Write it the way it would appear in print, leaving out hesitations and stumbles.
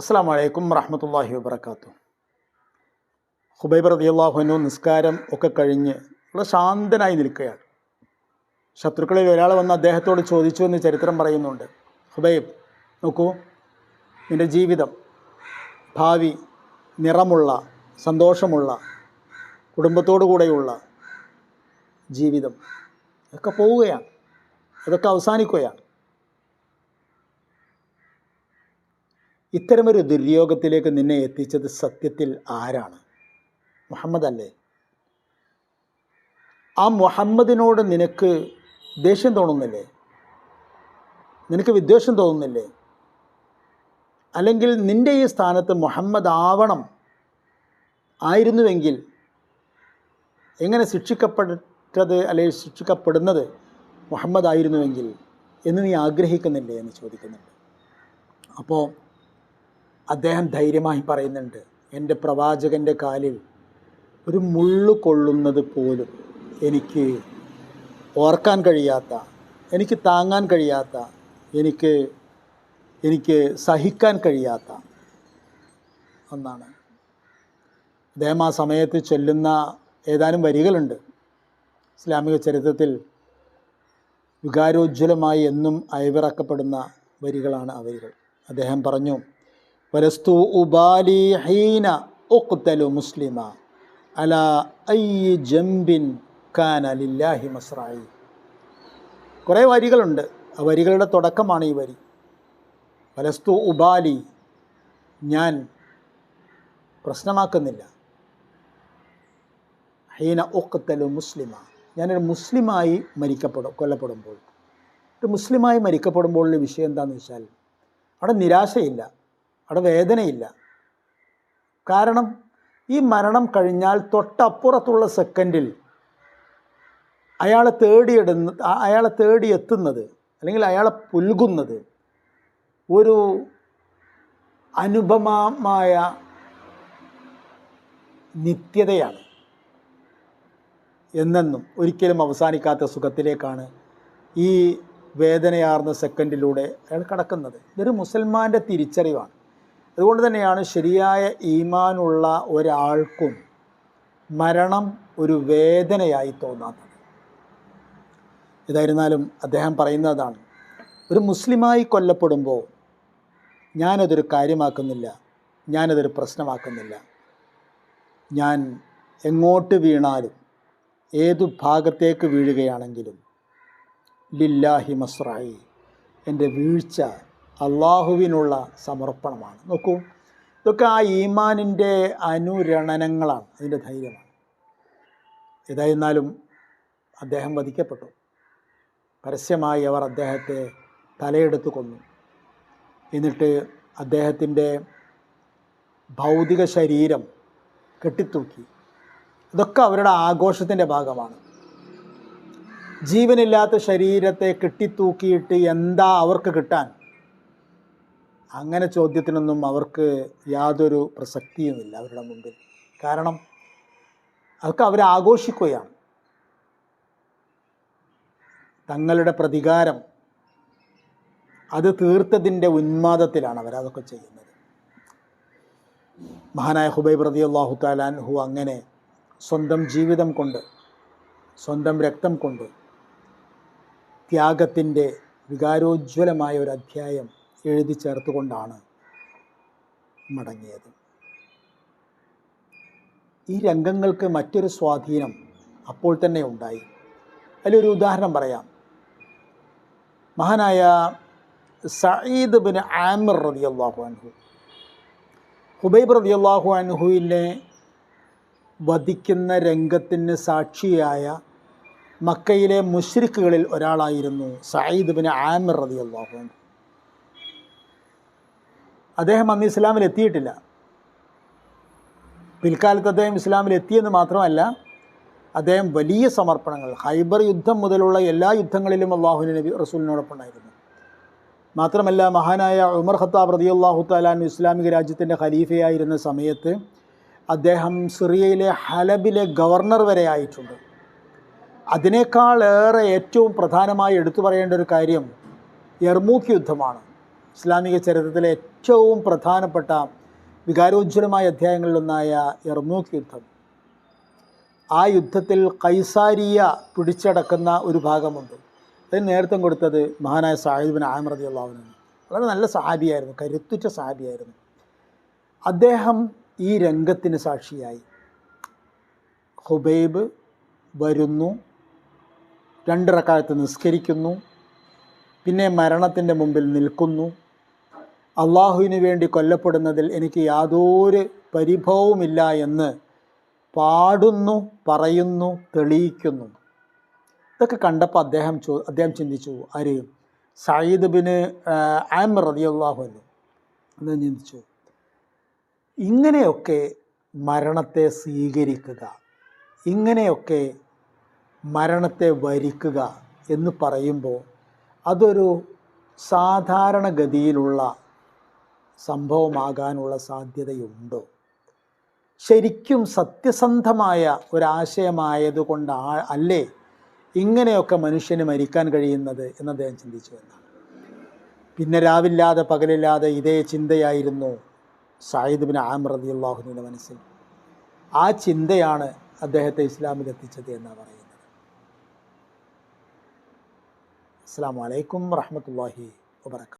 അസ്സലാമു അലൈക്കും വറഹ്മത്തുള്ളാഹി വബറകാതുഹു. ഖുബൈബ് റളിയല്ലാഹു അൻഹു നിസ്കാരം ഒക്കെ കഴിഞ്ഞ് വളരെ ശാന്തനായി നിൽക്കുകയാണ്. ശത്രുക്കളിൽ ഒരാൾ വന്ന് അദ്ദേഹത്തോട് ചോദിച്ചു എന്ന് ചരിത്രം പറയുന്നുണ്ട്. ഖുബൈബ്, നോക്കൂ, നിൻ്റെ ജീവിതം, ഭാവി, നിറമുള്ള സന്തോഷമുള്ള കുടുംബത്തോടു കൂടെയുള്ള ജീവിതം അതൊക്കെ പോവുകയാണ്, അതൊക്കെ അവസാനിക്കുകയാണ്. ഇത്തരമൊരു ദുര്യോഗത്തിലേക്ക് നിന്നെ എത്തിച്ചത് സത്യത്തിൽ ആരാണ്? മുഹമ്മദ് അല്ലേ? ആ മുഹമ്മദിനോട് നിനക്ക് ദേഷ്യം തോന്നുന്നില്ലേ? നിനക്ക് വിദ്വേഷം തോന്നുന്നില്ലേ? അല്ലെങ്കിൽ നിൻ്റെ ഈ സ്ഥാനത്ത് മുഹമ്മദ് ആയിരുന്നുവെങ്കിൽ എങ്ങനെ ശിക്ഷിക്കപ്പെട്ടത് അല്ലെങ്കിൽ ശിക്ഷിക്കപ്പെടുന്നത് മുഹമ്മദ് ആയിരുന്നുവെങ്കിൽ എന്ന് നീ ആഗ്രഹിക്കുന്നില്ലേ എന്ന് ചോദിക്കുന്നുണ്ട്. അപ്പോൾ അദ്ദേഹം ധൈര്യമായി പറയുന്നുണ്ട്, എൻ്റെ പ്രവാചകൻ്റെ കാലിൽ ഒരു മുള്ളു കൊള്ളുന്നത് പോലും എനിക്ക് ഓർക്കാൻ കഴിയാത്ത, എനിക്ക് താങ്ങാൻ കഴിയാത്ത, എനിക്ക് സഹിക്കാൻ കഴിയാത്ത ഒന്നാണ്. അദ്ദേഹം ആ സമയത്ത് ചൊല്ലുന്ന ഏതാനും വരികളുണ്ട്. ഇസ്ലാമിക ചരിത്രത്തിൽ വികാരോജ്വലമായി എന്നും അയവിറക്കപ്പെടുന്ന വരികളാണ് ആ വരികൾ. അദ്ദേഹം പറഞ്ഞു, വലസ്തു ഉബാലി ഹീന ഉഖ്തലു മുസ്ലിമ അലാ അയ്യി ജംബിൻ കാന ലില്ലാഹി മസ്റായി. കുറേ വരികളുണ്ട്. ആ വരികളുടെ തുടക്കമാണ് ഈ വരി. വലസ്തു ഉബാലി, ഞാൻ പ്രശ്നമാക്കുന്നില്ല, ഹീന ഉഖ്തലു മുസ്ലിമ, ഞാനൊരു മുസ്ലിമായി കൊല്ലപ്പെടുമ്പോൾ, ഒരു മുസ്ലിമായി മരിക്കപ്പെടുമ്പോഴുള്ള വിഷയം എന്താണെന്ന് വെച്ചാൽ അവിടെ നിരാശയില്ല, അവിടെ വേദനയില്ല. കാരണം ഈ മരണം കഴിഞ്ഞാൽ തൊട്ടപ്പുറത്തുള്ള സെക്കൻഡിൽ അയാളെ തേടിയെത്തുന്നത് അല്ലെങ്കിൽ അയാളെ പുൽകുന്നത് ഒരു അനുപമമായ നിത്യതയാണ്. എന്നെന്നും ഒരിക്കലും അവസാനിക്കാത്ത സുഖത്തിലേക്കാണ് ഈ വേദനയാർന്ന സെക്കൻഡിലൂടെ അയാൾ കടക്കുന്നത്. ഇതൊരു മുസൽമാൻ്റെ തിരിച്ചറിവാണ്. അതുകൊണ്ട് തന്നെയാണ് ശരിയായ ഈമാനുള്ള ഒരാൾക്കും മരണം ഒരു വേദനയായി തോന്നാത്തത്. ഏതായിരുന്നാലും അദ്ദേഹം പറയുന്നതാണ്, ഒരു മുസ്ലിമായി കൊല്ലപ്പെടുമ്പോൾ ഞാനതൊരു കാര്യമാക്കുന്നില്ല, ഞാനതൊരു പ്രശ്നമാക്കുന്നില്ല. ഞാൻ എങ്ങോട്ട് വീണാലും, ഏതു ഭാഗത്തേക്ക് വീഴുകയാണെങ്കിലും ലില്ലാഹി മസ്റായി, എൻ്റെ വീഴ്ച അള്ളാഹുവിനുള്ള സമർപ്പണമാണ്. നോക്കൂ, ഇതൊക്കെ ആ ഈമാനിൻ്റെ അനുരണനങ്ങളാണ്, അതിൻ്റെ ധൈര്യമാണ്. ഏതായിരുന്നാലും അദ്ദേഹം വധിക്കപ്പെട്ടു. പരസ്യമായി അവർ അദ്ദേഹത്തെ തലയെടുത്ത് കൊന്നു. എന്നിട്ട് അദ്ദേഹത്തിൻ്റെ ഭൗതിക ശരീരം കെട്ടിത്തൂക്കി. ഇതൊക്കെ അവരുടെ ആഘോഷത്തിൻ്റെ ഭാഗമാണ്. ജീവനില്ലാത്ത ശരീരത്തെ കെട്ടിത്തൂക്കിയിട്ട് എന്താ അവർക്ക് കിട്ടാൻ? അങ്ങനെ ചോദ്യത്തിനൊന്നും അവർക്ക് യാതൊരു പ്രസക്തിയുമില്ല അവരുടെ മുമ്പിൽ. കാരണം അതൊക്കെ അവർ ആഘോഷിക്കുകയാണ്. തങ്ങളുടെ പ്രതികാരം അത് തീർത്തതിൻ്റെ ഉന്മാദത്തിലാണ് അവരതൊക്കെ ചെയ്യുന്നത്. മഹാനായ ഖുബൈബ് റളിയല്ലാഹു തആല അൻഹു അങ്ങനെ സ്വന്തം ജീവിതം കൊണ്ട്, സ്വന്തം രക്തം കൊണ്ട് ത്യാഗത്തിൻ്റെ വികാരോജ്വലമായ ഒരു അധ്യായം എഴുതി ചേർത്തുകൊണ്ടാണ് മടങ്ങിയത്. ഈ രംഗങ്ങൾക്ക് മറ്റൊരു സ്വാധീനം അപ്പോൾ തന്നെ ഉണ്ടായി. അതിലൊരു ഉദാഹരണം പറയാം. മഹാനായ സഈദ് ബിൻ ആമിർ റളിയല്ലാഹു അൻഹു, ഖുബൈബ് റളിയല്ലാഹു അൻഹുവിനെ വധിക്കുന്ന രംഗത്തിന് സാക്ഷിയായ മക്കയിലെ മുശ്രിക്കുകളിൽ ഒരാളായിരുന്നു സഈദ് ബിൻ ആമിർ റളിയല്ലാഹു അൻഹു. അദ്ദേഹം അന്ന് ഇസ്ലാമിൽ എത്തിയിട്ടില്ല. പിൽക്കാലത്ത് അദ്ദേഹം ഇസ്ലാമിൽ എത്തിയെന്ന് മാത്രമല്ല, അദ്ദേഹം വലിയ സമർപ്പണങ്ങൾ, ഖൈബർ യുദ്ധം മുതലുള്ള എല്ലാ യുദ്ധങ്ങളിലും അള്ളാഹുവിൻ്റെ നബി റസൂലിനോടൊപ്പം ഉണ്ടായിരുന്നു. മാത്രമല്ല, മഹാനായ ഉമർ ഖത്താബ് റളിയല്ലാഹു തആല അൻഹു ഇസ്ലാമിക രാജ്യത്തിൻ്റെ ഖലീഫയായിരുന്ന സമയത്ത് അദ്ദേഹം സിറിയയിലെ ഹലബിലെ ഗവർണർ വരെ ആയിട്ടുണ്ട്. അതിനേക്കാളേറെ ഏറ്റവും പ്രധാനമായി എടുത്തു പറയേണ്ട ഒരു കാര്യം യർമൂക്ക് യുദ്ധമാണ്. ഇസ്ലാമിക ചരിത്രത്തിലെ ഏറ്റവും പ്രധാനപ്പെട്ട വികാരോജ്വലമായ അധ്യായങ്ങളിലൊന്നായ യർമൂക്ക് യുദ്ധം. ആ യുദ്ധത്തിൽ കൈസാരിയ പിടിച്ചടക്കുന്ന ഒരു ഭാഗമുണ്ട്. അതിന് നേതൃത്വം കൊടുത്തത് മഹാനായ സഅദ് ബിൻ ആമിർ റളിയല്ലാഹു അൻഹു. വളരെ നല്ല സഹാബിയായിരുന്നു, കരുത്തുറ്റ സഹാബിയായിരുന്നു. അദ്ദേഹം ഈ രംഗത്തിന് സാക്ഷിയായി. ഹുബൈബ് വരുന്നു, 2 റക്അത്ത് നിസ്കരിക്കുന്നു, പിന്നെ മരണത്തിൻ്റെ മുമ്പിൽ നിൽക്കുന്നു. അള്ളാഹുവിന് വേണ്ടി കൊല്ലപ്പെടുന്നതിൽ എനിക്ക് യാതൊരു പരിഭവവുമില്ല എന്ന് പാടുന്നു, പറയുന്നു, തെളിയിക്കുന്നു. ഇതൊക്കെ കണ്ടപ്പോൾ അദ്ദേഹം ചിന്തിച്ചു. ആര്? സഈദ് ബിൻ ആമിർ റളിയല്ലാഹു അൻഹു എന്ന് ചിന്തിച്ചു, ഇങ്ങനെയൊക്കെ മരണത്തെ സ്വീകരിക്കുക, ഇങ്ങനെയൊക്കെ മരണത്തെ വരിക്കുക എന്ന് പറയുമ്പോൾ അതൊരു സാധാരണഗതിയിലുള്ള സംഭവമാകാനുള്ള സാധ്യതയുണ്ടോ? ശരിക്കും സത്യസന്ധമായ ഒരാശയമായതുകൊണ്ട് അല്ലേ ഇങ്ങനെയൊക്കെ മനുഷ്യന് മരിക്കാൻ കഴിയുന്നത് എന്ന് അദ്ദേഹം ചിന്തിച്ചു എന്നാണ്. പിന്നെ രാവില്ലാതെ പകലില്ലാതെ ഇതേ ചിന്തയായിരുന്നു സഈദ് ബിൻ ആമിർ റളിയല്ലാഹു അൻഹുവിൻ്റെ മനസ്സിൽ. ആ ചിന്തയാണ് അദ്ദേഹത്തെ ഇസ്ലാമിൽ എത്തിച്ചത് എന്നാണ് പറയുന്നത്. അസ്സലാമു അലൈക്കും വറഹ്മത്തുള്ളാഹി വബറകാതുഹു.